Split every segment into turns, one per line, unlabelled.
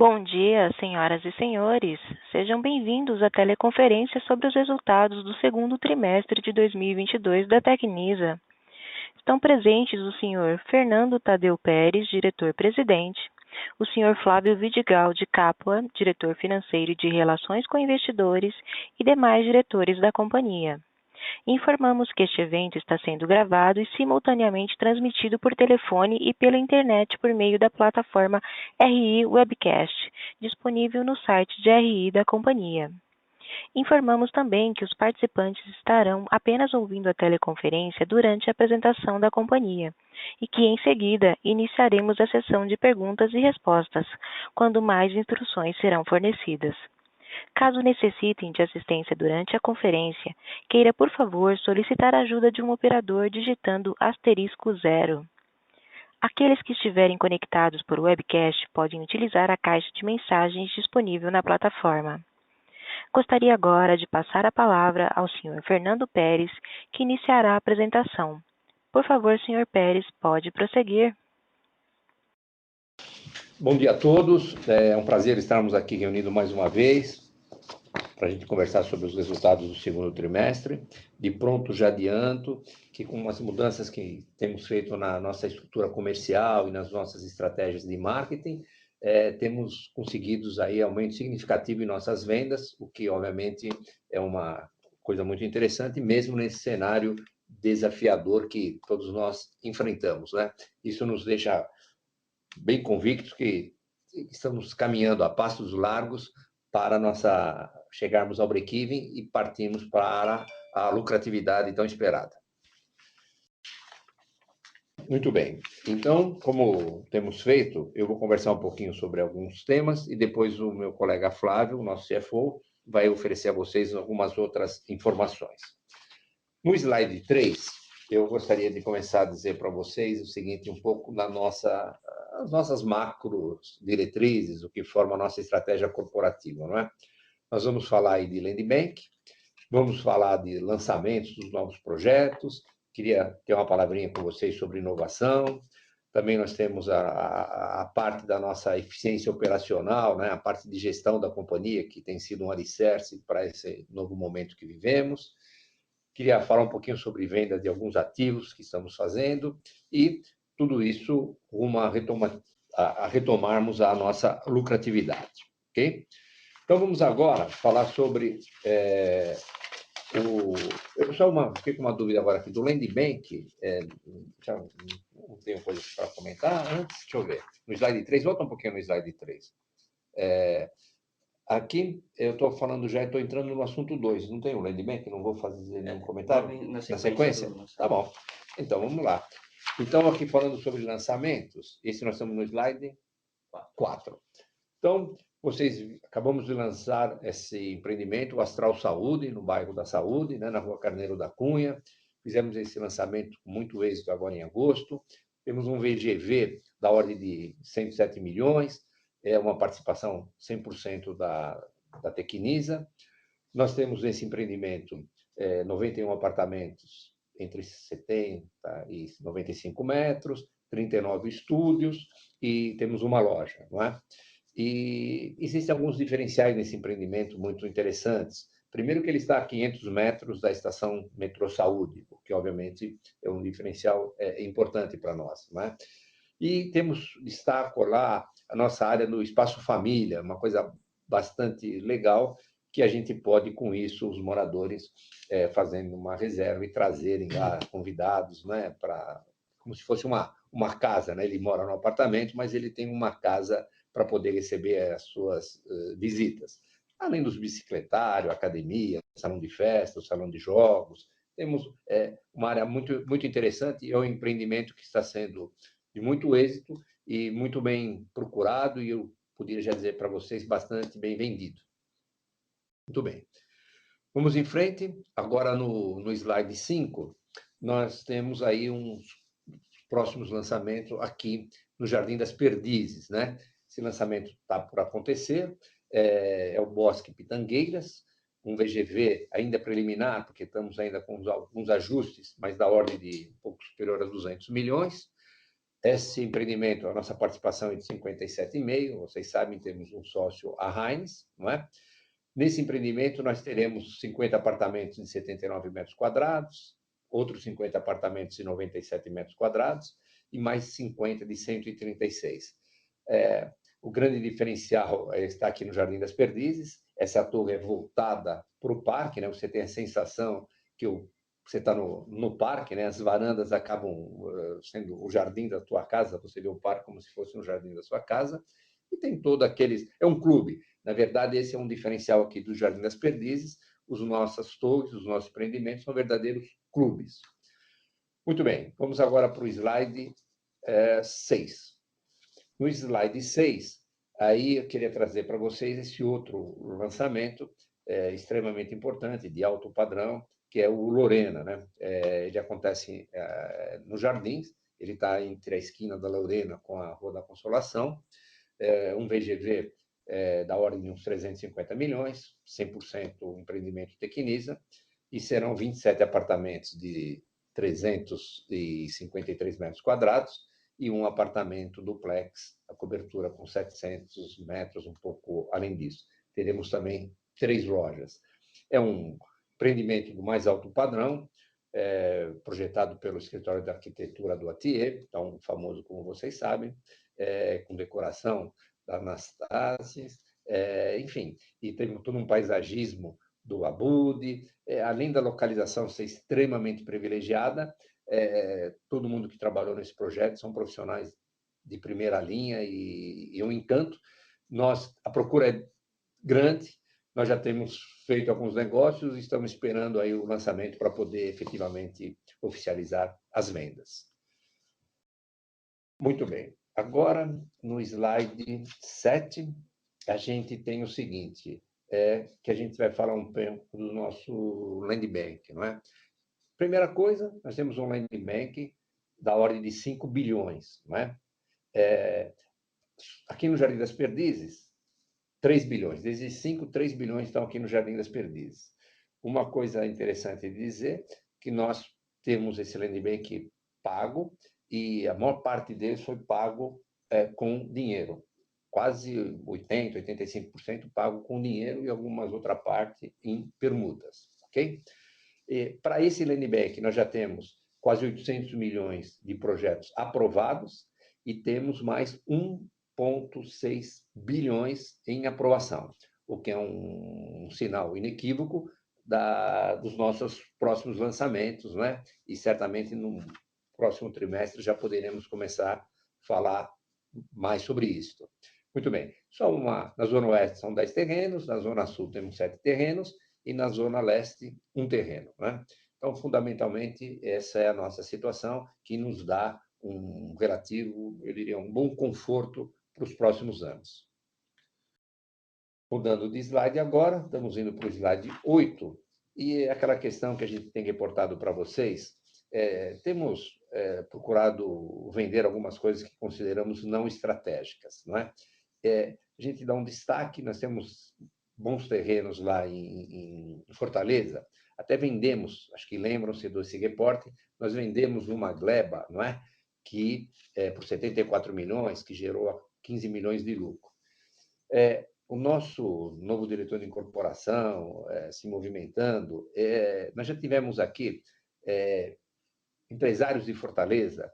Bom dia, senhoras e senhores. Sejam bem-vindos à teleconferência sobre os resultados do segundo trimestre de 2022 da Tecnisa. Estão presentes o senhor Fernando Tadeu Peres, diretor-presidente, o senhor Flávio Vidigal de Capua, diretor financeiro e de Relações com Investidores, e demais diretores da companhia. Informamos que este evento está sendo gravado e simultaneamente transmitido por telefone e pela internet por meio da plataforma RI Webcast, disponível no site de RI da companhia. Informamos também que os participantes estarão apenas ouvindo a teleconferência durante a apresentação da companhia e que, em seguida, iniciaremos a sessão de perguntas e respostas, quando mais instruções serão fornecidas. Caso necessitem de assistência durante a conferência, queira, por favor, solicitar a ajuda de um operador digitando *0. Aqueles que estiverem conectados por webcast podem utilizar a caixa de mensagens disponível na plataforma. Gostaria agora de passar a palavra ao Sr. Fernando Peres, que iniciará a apresentação. Por favor, Sr. Peres, pode prosseguir.
Bom dia a todos, é um prazer estarmos aqui reunidos mais uma vez para a gente conversar sobre os resultados do segundo trimestre. De pronto já adianto que com as mudanças que temos feito na nossa estrutura comercial e nas nossas estratégias de marketing, temos conseguido aí aumento significativo em nossas vendas, o que obviamente é uma coisa muito interessante, mesmo nesse cenário desafiador que todos nós enfrentamos, né? Isso nos deixa bem convictos que estamos caminhando a passos largos para chegarmos ao break-even e partirmos para a lucratividade tão esperada. Muito bem. Então, como temos feito, eu vou conversar um pouquinho sobre alguns temas e depois o meu colega Flávio, o nosso CFO, vai oferecer a vocês algumas outras informações. No slide 3, eu gostaria de começar a dizer para vocês o seguinte, um pouco as nossas macro diretrizes, o que forma a nossa estratégia corporativa, não é? Nós vamos falar aí de Land Bank, vamos falar de lançamentos dos novos projetos, queria ter uma palavrinha com vocês sobre inovação, também nós temos a parte da nossa eficiência operacional, né? A parte de gestão da companhia, que tem sido um alicerce para esse novo momento que vivemos. Queria falar um pouquinho sobre venda de alguns ativos que estamos fazendo e tudo isso rumo a retomarmos a nossa lucratividade, ok? Então, vamos agora falar sobre eu só fiquei com uma dúvida agora aqui, do Land Bank, já não tenho coisa para comentar antes, deixa eu ver, no slide 3, volta um pouquinho no slide 3. Aqui, eu estou falando já, estou entrando no assunto 2, não tem o Land Bank, não vou fazer nenhum comentário? Na sequência? Tá bom. Então, vamos lá. Então, aqui falando sobre lançamentos, esse nós estamos no slide 4. Então, acabamos de lançar esse empreendimento, o Astral Saúde, no bairro da Saúde, né, na Rua Carneiro da Cunha. Fizemos esse lançamento com muito êxito agora em agosto. Temos um VGV da ordem de 107 milhões, é uma participação 100% da Tecnisa. Nós temos nesse empreendimento 91 apartamentos entre 70 e 95 metros, 39 estúdios e temos uma loja, não é? E existem alguns diferenciais nesse empreendimento muito interessantes. Primeiro que ele está a 500 metros da estação Metrô Saúde, o que obviamente é um diferencial importante para nós, não é? E destaco lá a nossa área no espaço família, uma coisa bastante legal, que a gente pode, com isso, os moradores fazendo uma reserva e trazerem lá convidados, né, como se fosse uma casa, né? Ele mora no apartamento, mas ele tem uma casa para poder receber as suas visitas. Além dos bicicletários, academia, salão de festa, salão de jogos, temos uma área muito, muito interessante, é um empreendimento que está sendo de muito êxito e muito bem procurado, e eu poderia já dizer para vocês, bastante bem vendido. Muito bem. Vamos em frente. Agora, no slide 5, nós temos aí uns próximos lançamentos aqui no Jardim das Perdizes, né? Esse lançamento está por acontecer, é o Bosque Pitangueiras, um VGV ainda preliminar, porque estamos ainda com alguns ajustes, mas da ordem de um pouco superior a 200 milhões. Esse empreendimento, a nossa participação é de 57,5%, vocês sabem, temos um sócio, a Hines, não é? Nesse empreendimento, nós teremos 50 apartamentos de 79 metros quadrados, outros 50 apartamentos de 97 metros quadrados e mais 50 de 136. O grande diferencial está aqui no Jardim das Perdizes. Essa torre é voltada para o parque, né? Você tem a sensação que você está no parque, né? As varandas acabam sendo o jardim da tua casa, você vê o parque como se fosse um jardim da sua casa, e tem todo aqueles... É um clube. Na verdade, esse é um diferencial aqui do Jardim das Perdizes. Os nossas torres, os nossos empreendimentos são verdadeiros clubes. Muito bem, vamos agora para o slide 6. No slide 6, aí eu queria trazer para vocês esse outro lançamento extremamente importante, de alto padrão, que é o Lorena, né? Ele acontece nos Jardins, ele está entre a esquina da Lorena com a Rua da Consolação, um VGV da ordem de uns 350 milhões, 100% empreendimento Tecnisa, e serão 27 apartamentos de 353 metros quadrados e um apartamento duplex, a cobertura com 700 metros, um pouco além disso. Teremos também 3 lojas. É um empreendimento do mais alto padrão, projetado pelo Escritório de Arquitetura do Atier, tão famoso como vocês sabem, com decoração da Anastasia, enfim, e tem todo um paisagismo do Abud, além da localização ser extremamente privilegiada, todo mundo que trabalhou nesse projeto são profissionais de primeira linha e um encanto. A procura é grande, nós já temos feito alguns negócios e estamos esperando aí o lançamento para poder efetivamente oficializar as vendas. Muito bem. Agora, no slide 7, a gente tem o seguinte, que a gente vai falar um pouco do nosso land bank, não é? Primeira coisa, nós temos um land bank da ordem de 5 bilhões, não é? Aqui no Jardim das Perdizes, 3 bilhões. Desses 5, 3 bilhões estão aqui no Jardim das Perdizes. Uma coisa interessante de dizer que nós temos esse land bank pago e a maior parte deles foi pago com dinheiro. Quase 80%, 85% pago com dinheiro e algumas outra parte em permutas, ok? Para esse land bank, nós já temos quase 800 milhões de projetos aprovados e temos mais 1,6 bilhões em aprovação, o que é um sinal inequívoco dos nossos próximos lançamentos, né? E certamente no próximo trimestre já poderemos começar a falar mais sobre isso. Muito bem. Na Zona Oeste são 10 terrenos, na Zona Sul temos 7 terrenos e na Zona Leste 1 terreno, né? Então, fundamentalmente, essa é a nossa situação que nos dá um relativo, eu diria, um bom conforto para os próximos anos. Mudando de slide agora, estamos indo para o slide 8, e aquela questão que a gente tem reportado para vocês, temos procurado vender algumas coisas que consideramos não estratégicas, não é? A gente dá um destaque, nós temos bons terrenos lá em Fortaleza, até vendemos, acho que lembram-se desse reporte, nós vendemos uma gleba, não é? Que por 74 milhões, que gerou 15 milhões de lucro. O nosso novo diretor de incorporação se movimentando, nós já tivemos aqui empresários de Fortaleza,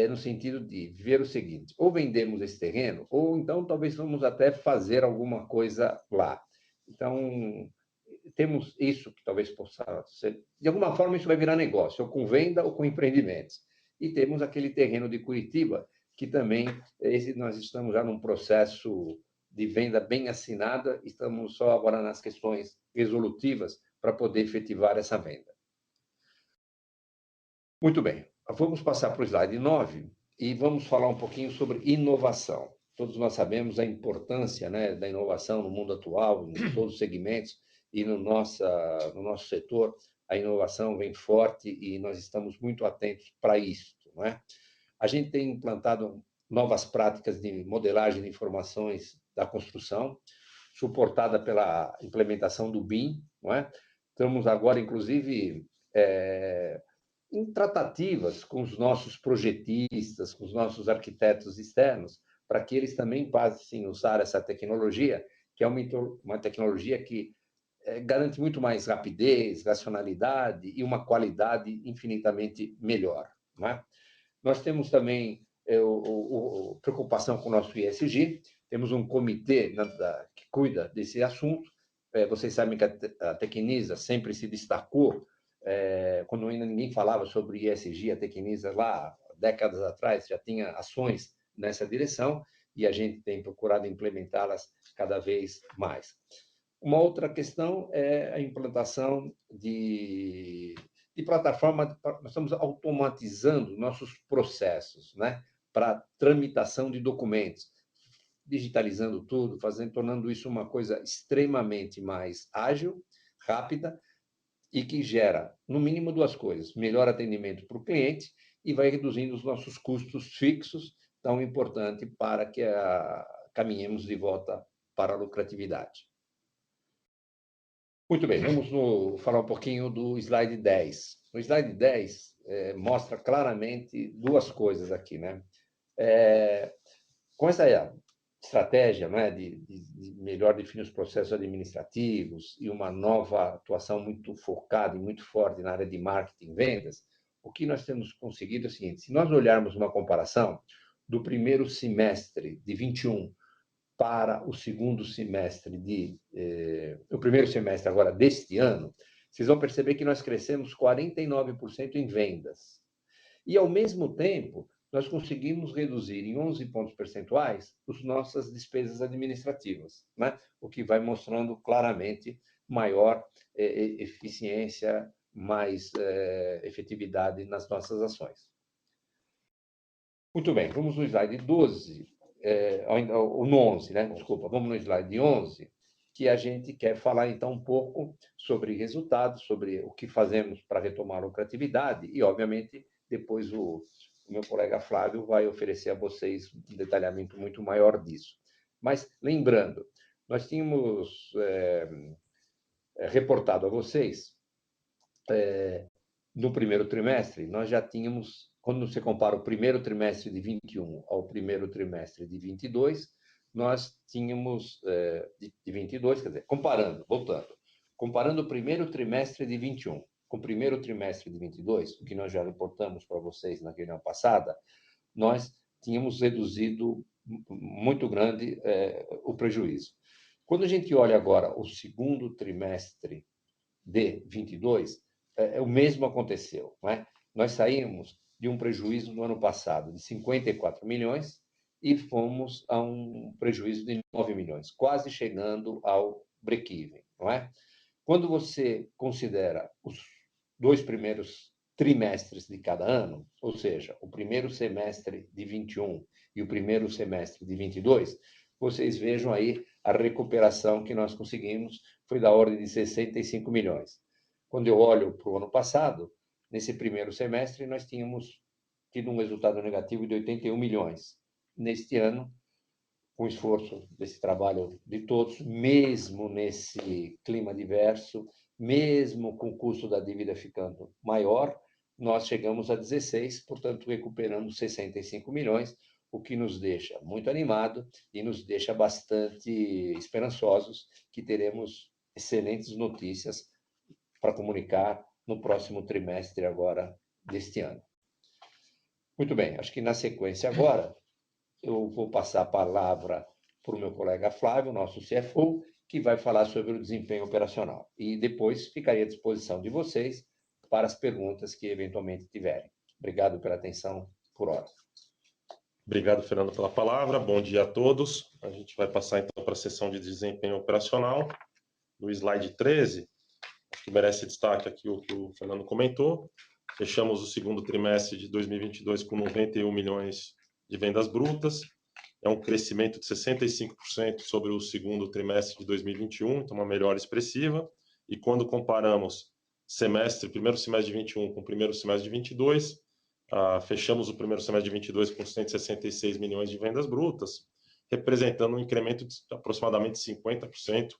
no sentido de ver o seguinte, ou vendemos esse terreno, ou então talvez vamos até fazer alguma coisa lá. Então, temos isso que talvez possa ser... De alguma forma, isso vai virar negócio, ou com venda ou com empreendimentos. E temos aquele terreno de Curitiba, que também nós estamos já num processo de venda bem assinada, estamos só agora nas questões resolutivas para poder efetivar essa venda. Muito bem, vamos passar para o slide 9 e vamos falar um pouquinho sobre inovação. Todos nós sabemos a importância, né, da inovação no mundo atual, em todos os segmentos, e no nosso setor, a inovação vem forte e nós estamos muito atentos para isso, não é? A gente tem implantado novas práticas de modelagem de informações da construção, suportada pela implementação do BIM, não é? Estamos agora, inclusive, em tratativas com os nossos projetistas, com os nossos arquitetos externos, para que eles também passem a usar essa tecnologia, que é uma tecnologia que garante muito mais rapidez, racionalidade e uma qualidade infinitamente melhor. Não é? Nós temos também preocupação com o nosso ESG, temos um comitê que cuida desse assunto. Vocês sabem que a Tecnisa sempre se destacou, quando ainda ninguém falava sobre ESG, a Tecnisa lá, décadas atrás, já tinha ações nessa direção, e a gente tem procurado implementá-las cada vez mais. Uma outra questão é a implantação de plataforma. Nós estamos automatizando nossos processos, né, para tramitação de documentos, digitalizando tudo, tornando isso uma coisa extremamente mais ágil, rápida e que gera, no mínimo, duas coisas: melhor atendimento para o cliente e vai reduzindo os nossos custos fixos, tão importante para que caminhemos de volta para a lucratividade. Muito bem, vamos falar um pouquinho do slide 10. O slide 10 mostra claramente duas coisas aqui, né? Com essa estratégia, né, de melhor definir os processos administrativos e uma nova atuação muito focada e muito forte na área de marketing e vendas, o que nós temos conseguido é o seguinte: se nós olharmos uma comparação do primeiro semestre de 21 para o segundo semestre o primeiro semestre agora deste ano, vocês vão perceber que nós crescemos 49% em vendas. E, ao mesmo tempo, nós conseguimos reduzir em 11 pontos percentuais as nossas despesas administrativas, né? O que vai mostrando claramente maior eficiência, mais efetividade nas nossas ações. Muito bem, vamos no slide 12. No 11, né? Desculpa, vamos no slide 11, que a gente quer falar, então, um pouco sobre resultados, sobre o que fazemos para retomar a lucratividade e, obviamente, depois o meu colega Flávio vai oferecer a vocês um detalhamento muito maior disso. Mas, lembrando, nós tínhamos reportado a vocês, no primeiro trimestre, nós já tínhamos, quando você compara o primeiro trimestre de 21 ao primeiro trimestre de 22, nós tínhamos, de 22, quer dizer, comparando o primeiro trimestre de 21 com o primeiro trimestre de 22, o que nós já reportamos para vocês na reunião passada, nós tínhamos reduzido muito grande o prejuízo. Quando a gente olha agora o segundo trimestre de 22, o mesmo aconteceu, não é? Nós saímos de um prejuízo no ano passado de 54 milhões e fomos a um prejuízo de 9 milhões, quase chegando ao break-even, não é? Quando você considera os dois primeiros trimestres de cada ano, ou seja, o primeiro semestre de 21 e o primeiro semestre de 22, vocês vejam aí a recuperação que nós conseguimos, foi da ordem de 65 milhões. Quando eu olho para o ano passado, nesse primeiro semestre, nós tínhamos tido um resultado negativo de 81 milhões. Neste ano, com o esforço desse trabalho de todos, mesmo nesse clima adverso, mesmo com o custo da dívida ficando maior, nós chegamos a 16, portanto, recuperamos 65 milhões, o que nos deixa muito animado e nos deixa bastante esperançosos que teremos excelentes notícias para comunicar no próximo trimestre agora deste ano. Muito bem, acho que na sequência agora eu vou passar a palavra para o meu colega Flávio, nosso CFO, que vai falar sobre o desempenho operacional. E depois ficaria à disposição de vocês para as perguntas que eventualmente tiverem. Obrigado pela atenção por hora.
Obrigado, Fernando, pela palavra. Bom dia a todos. A gente vai passar então para a sessão de desempenho operacional. No slide 13, acho que merece destaque aqui o que o Fernando comentou. Fechamos o segundo trimestre de 2022 com 91 milhões de vendas brutas. É um crescimento de 65% sobre o segundo trimestre de 2021, então uma melhora expressiva. E quando comparamos primeiro semestre de 21 com o primeiro semestre de 22, fechamos o primeiro semestre de 22 com 166 milhões de vendas brutas, representando um incremento de aproximadamente 50%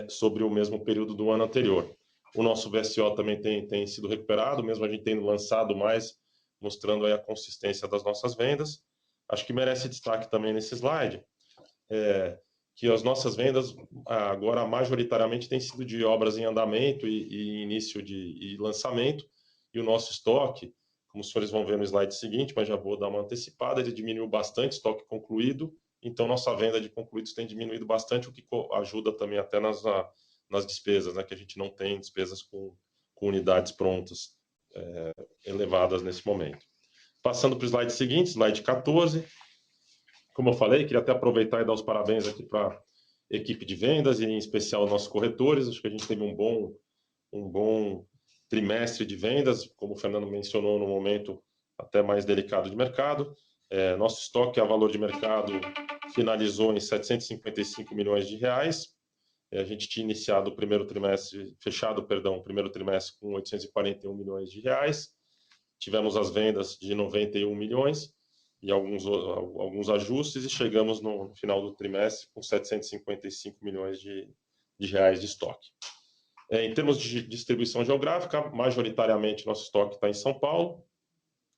sobre o mesmo período do ano anterior. O nosso VSO também tem sido recuperado, mesmo a gente tendo lançado mais, mostrando aí a consistência das nossas vendas. Acho que merece destaque também nesse slide, que as nossas vendas agora majoritariamente têm sido de obras em andamento e início de lançamento, e o nosso estoque, como os senhores vão ver no slide seguinte, mas já vou dar uma antecipada, ele diminuiu bastante, estoque concluído, então nossa venda de concluídos tem diminuído bastante, o que ajuda também até nas despesas, né, que a gente não tem despesas com unidades prontas elevadas nesse momento. Passando para o slide seguinte, slide 14. Como eu falei, queria até aproveitar e dar os parabéns aqui para a equipe de vendas e em especial nossos corretores. Acho que a gente teve um bom trimestre de vendas, como o Fernando mencionou, no momento até mais delicado de mercado. Nosso estoque a valor de mercado finalizou em 755 milhões de reais. A gente tinha iniciado o primeiro trimestre com 841 milhões de reais. Tivemos as vendas de 91 milhões e alguns ajustes e chegamos no final do trimestre com 755 milhões de reais de estoque. Em termos de distribuição geográfica, majoritariamente nosso estoque está em São Paulo.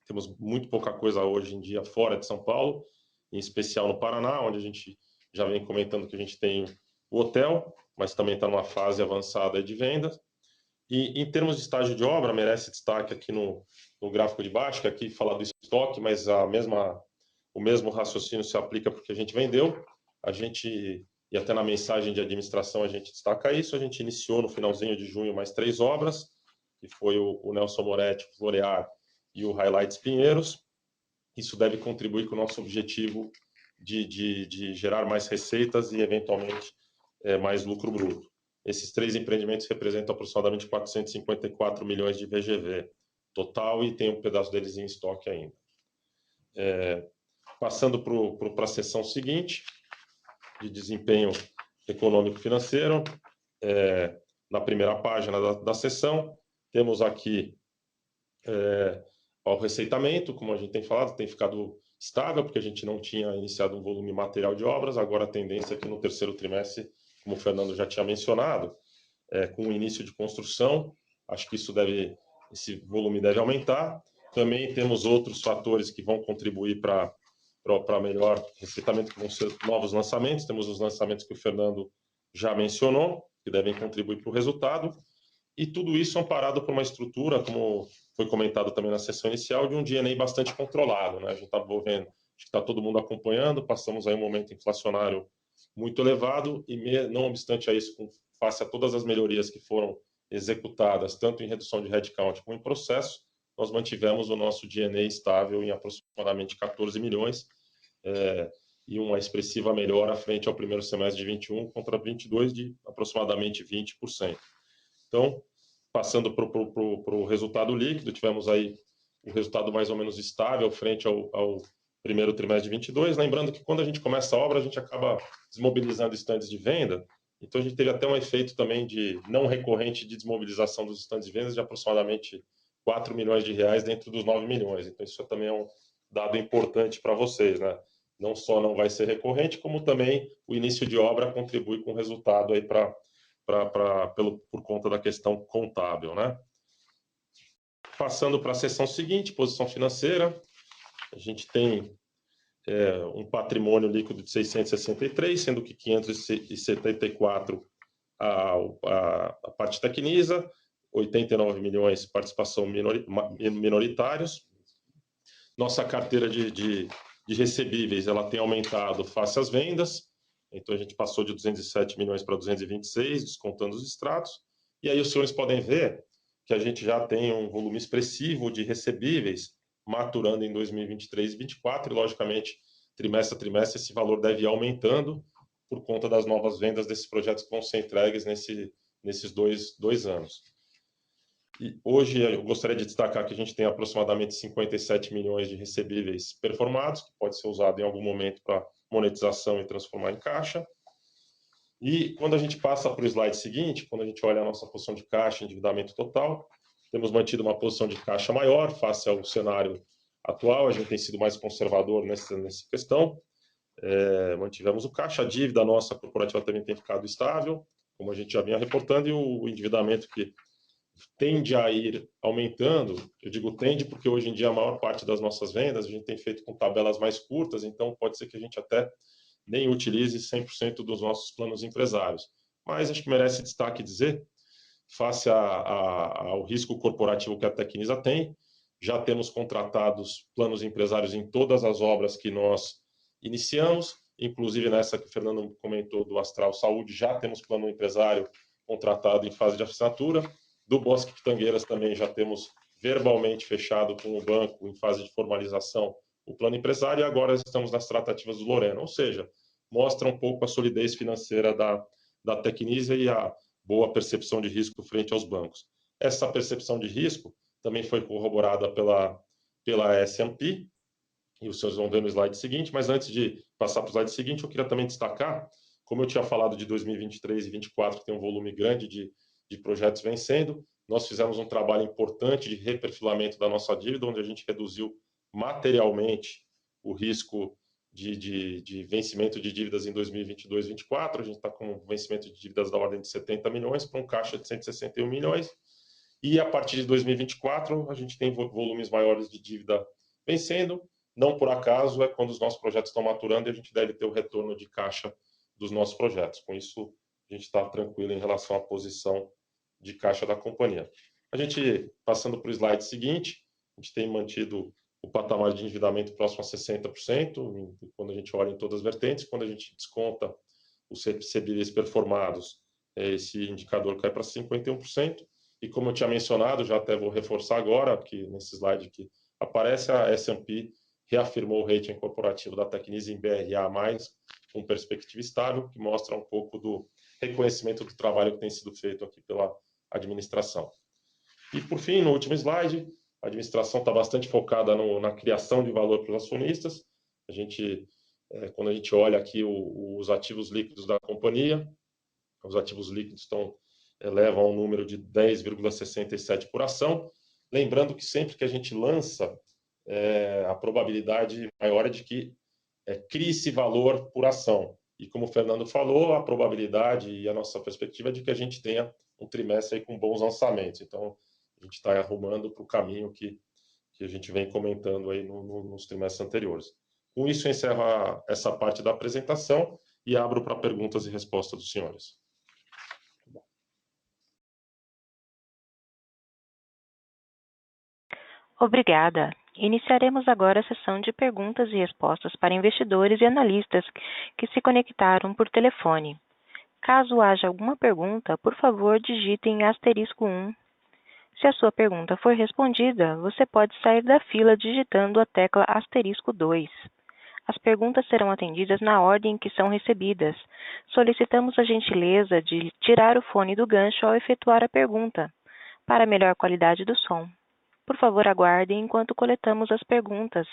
Temos muito pouca coisa hoje em dia fora de São Paulo, em especial no Paraná, onde a gente já vem comentando que a gente tem o hotel, mas também está numa fase avançada de venda. E em termos de estágio de obra, merece destaque aqui no gráfico de baixo, que aqui fala do estoque, mas o mesmo raciocínio se aplica porque a gente vendeu. E até na mensagem de administração a gente destaca isso, a gente iniciou no finalzinho de junho mais 3 obras, que foi o Nelson Moretti, o Florear e o Highlights Pinheiros. Isso deve contribuir com o nosso objetivo de gerar mais receitas e, eventualmente, mais lucro bruto. Esses 3 empreendimentos representam aproximadamente 454 milhões de VGV total e tem um pedaço deles em estoque ainda. Passando para a seção seguinte, de desempenho econômico-financeiro, na primeira página da seção, temos aqui o receitamento, como a gente tem falado, tem ficado estável, porque a gente não tinha iniciado um volume material de obras, agora a tendência é que no terceiro trimestre, como o Fernando já tinha mencionado, com o início de construção, acho que esse volume deve aumentar. Também temos outros fatores que vão contribuir para melhor receitamento, que vão ser novos lançamentos. Temos os lançamentos que o Fernando já mencionou, que devem contribuir para o resultado. E tudo isso amparado por uma estrutura, como foi comentado também na sessão inicial, de um G&A bastante controlado, né? A gente está vendo, acho que está todo mundo acompanhando, passamos aí um momento inflacionário muito elevado e, não obstante a isso, face a todas as melhorias que foram executadas, tanto em redução de headcount como em processo, nós mantivemos o nosso G&A estável em aproximadamente 14 milhões, e uma expressiva melhora frente ao primeiro semestre de 21 contra 22 de aproximadamente 20%. Então, passando para o resultado líquido, tivemos aí o resultado mais ou menos estável frente ao primeiro trimestre de 22. Lembrando que quando a gente começa a obra, a gente acaba desmobilizando estandes de venda. Então, a gente teve até um efeito também de não recorrente de desmobilização dos estandes de vendas de aproximadamente 4 milhões de reais dentro dos 9 milhões. Então, isso também é um dado importante para vocês, né? Não só não vai ser recorrente, como também o início de obra contribui com o resultado aí por conta da questão contábil, né? Passando para a seção seguinte, posição financeira, a gente tem um patrimônio líquido de 663, sendo que 574 a parte Tecnisa, 89 milhões participação minoritários. Nossa carteira de recebíveis ela tem aumentado face às vendas, então a gente passou de 207 milhões para 226, descontando os extratos. E aí os senhores podem ver que a gente já tem um volume expressivo de recebíveis maturando em 2023 e 2024, e logicamente, trimestre a trimestre, esse valor deve ir aumentando por conta das novas vendas desses projetos que vão ser entregues nesses dois anos. E hoje eu gostaria de destacar que a gente tem aproximadamente 57 milhões de recebíveis performados, que pode ser usado em algum momento para monetização e transformar em caixa. E quando a gente passa para o slide seguinte, quando a gente olha a nossa posição de caixa, endividamento total, temos mantido uma posição de caixa maior face ao cenário atual, a gente tem sido mais conservador nessa questão, mantivemos o caixa, a dívida nossa corporativa também tem ficado estável, como a gente já vinha reportando, e o endividamento que tende a ir aumentando. Eu digo tende porque hoje em dia a maior parte das nossas vendas a gente tem feito com tabelas mais curtas, então pode ser que a gente até nem utilize 100% dos nossos planos empresários. Mas acho que merece destaque dizer, face ao risco corporativo que a Tecnisa tem, já temos contratados planos empresários em todas as obras que nós iniciamos, inclusive nessa que o Fernando comentou do Astral Saúde, já temos plano empresário contratado em fase de assinatura. Do Bosque Pitangueiras também já temos verbalmente fechado com o banco em fase de formalização o plano empresário, e agora estamos nas tratativas do Lorena, ou seja, mostra um pouco a solidez financeira da Tecnisa e a boa percepção de risco frente aos bancos. Essa percepção de risco também foi corroborada pela S&P, e os senhores vão ver no slide seguinte, mas antes de passar para o slide seguinte, eu queria também destacar, como eu tinha falado de 2023 e 2024, que tem um volume grande de projetos vencendo, nós fizemos um trabalho importante de reperfilamento da nossa dívida, onde a gente reduziu materialmente o risco de vencimento de dívidas em 2022 e 2024. A gente está com um vencimento de dívidas da ordem de 70 milhões para um caixa de 161 milhões. E a partir de 2024, a gente tem volumes maiores de dívida vencendo. Não por acaso é quando os nossos projetos estão maturando e a gente deve ter o retorno de caixa dos nossos projetos. Com isso, a gente está tranquilo em relação à posição de caixa da companhia. A gente, passando para o slide seguinte, a gente tem mantido o patamar de endividamento próximo a 60%, quando a gente olha em todas as vertentes. Quando a gente desconta os CDBs performados, esse indicador cai para 51%. E como eu tinha mencionado, já até vou reforçar agora, que nesse slide que aparece, a S&P reafirmou o rating corporativo da Tecnisa em BRA+, com perspectiva estável, que mostra um pouco do reconhecimento do trabalho que tem sido feito aqui pela administração. E, por fim, no último slide, a administração está bastante focada na criação de valor para os acionistas. Quando a gente olha aqui os ativos líquidos da companhia, os ativos líquidos levam a um número de 10,67 por ação. Lembrando que sempre que a gente lança, a probabilidade maior é de que crie-se valor por ação. E como o Fernando falou, a probabilidade e a nossa perspectiva é de que a gente tenha um trimestre aí com bons lançamentos. Então, a gente está arrumando para o caminho que a gente vem comentando aí nos trimestres anteriores. Com isso, eu encerro essa parte da apresentação e abro para perguntas e respostas dos senhores.
Obrigada. Iniciaremos agora a sessão de perguntas e respostas para investidores e analistas que se conectaram por telefone. Caso haja alguma pergunta, por favor, digitem *1. Se a sua pergunta for respondida, você pode sair da fila digitando a tecla *2. As perguntas serão atendidas na ordem em que são recebidas. Solicitamos a gentileza de tirar o fone do gancho ao efetuar a pergunta, para melhor qualidade do som. Por favor, aguardem enquanto coletamos as perguntas.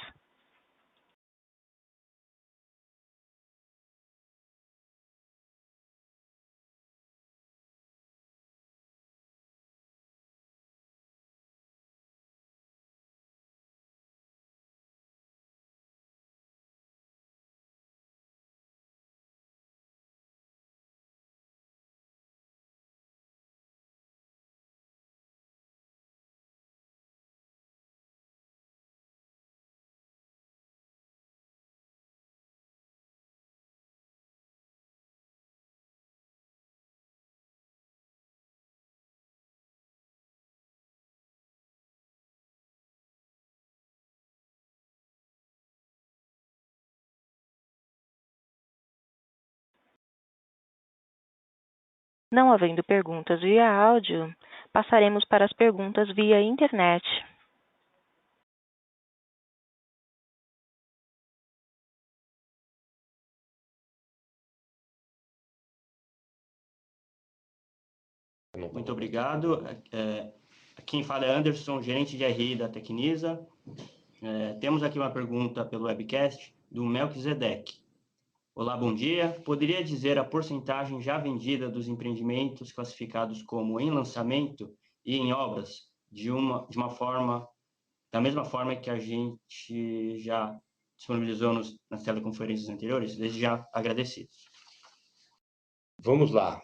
Não havendo perguntas via áudio, passaremos para as perguntas via internet.
Muito obrigado. Quem fala é Anderson, gerente de RI da Tecnisa. Temos aqui uma pergunta pelo webcast do Melquisedeque. Olá, bom dia. Poderia dizer a porcentagem já vendida dos empreendimentos classificados como em lançamento e em obras da mesma forma que a gente já disponibilizou nas teleconferências anteriores? Desde já agradecidos.
Vamos lá.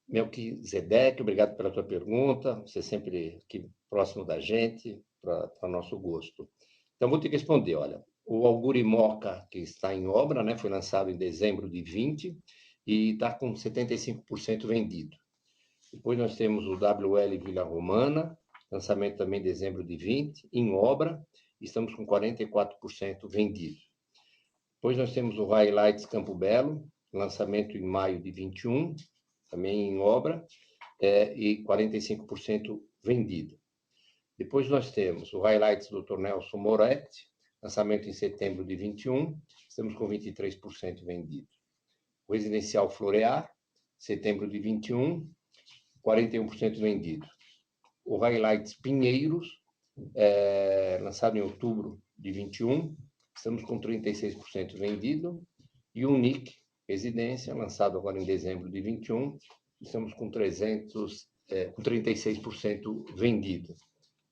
Melquisedeque, obrigado pela tua pergunta. Você sempre aqui próximo da gente, para nosso gosto. Então, vou te responder, olha. O Algurimoca, que está em obra, né, foi lançado em dezembro de 20 e está com 75% vendido. Depois nós temos o WL Vila Romana, lançamento também em dezembro de 20, em obra, estamos com 44% vendido. Depois nós temos o Highlights Campo Belo, lançamento em maio de 21, também em obra, e 45% vendido. Depois nós temos o Highlights do Dr. Nelson Moretti, lançamento em setembro de 21, estamos com 23% vendido. O Residencial Florear, setembro de 21, 41% vendido. O Highlights Pinheiros, lançado em outubro de 21, estamos com 36% vendido. E o NIC Residência, lançado agora em dezembro de 21, estamos com 36% vendido.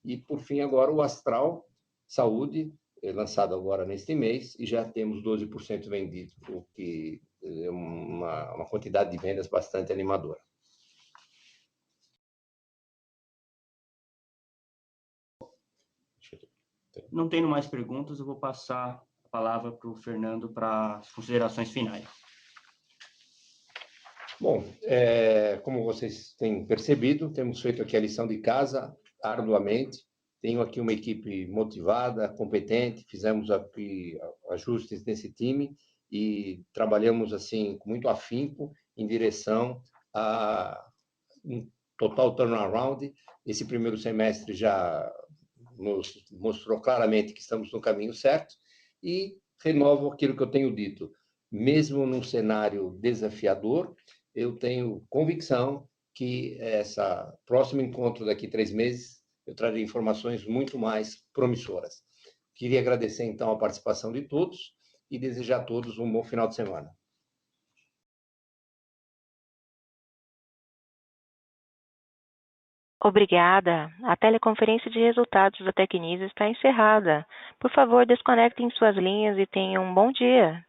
E, por fim, agora o Astral Saúde, lançado agora neste mês, e já temos 12% vendido, o que é uma quantidade de vendas bastante animadora.
Não tendo mais perguntas, eu vou passar a palavra para o Fernando para as considerações finais.
Bom, como vocês têm percebido, temos feito aqui a lição de casa arduamente. Tenho aqui uma equipe motivada, competente, fizemos aqui ajustes nesse time e trabalhamos assim com muito afinco em direção a um total turnaround. Esse primeiro semestre já nos mostrou claramente que estamos no caminho certo e renovo aquilo que eu tenho dito. Mesmo num cenário desafiador, eu tenho convicção que esse próximo encontro daqui a 3 meses eu trarei informações muito mais promissoras. Queria agradecer, então, a participação de todos e desejar a todos um bom final de semana.
Obrigada. A teleconferência de resultados da Tecnisa está encerrada. Por favor, desconectem suas linhas e tenham um bom dia.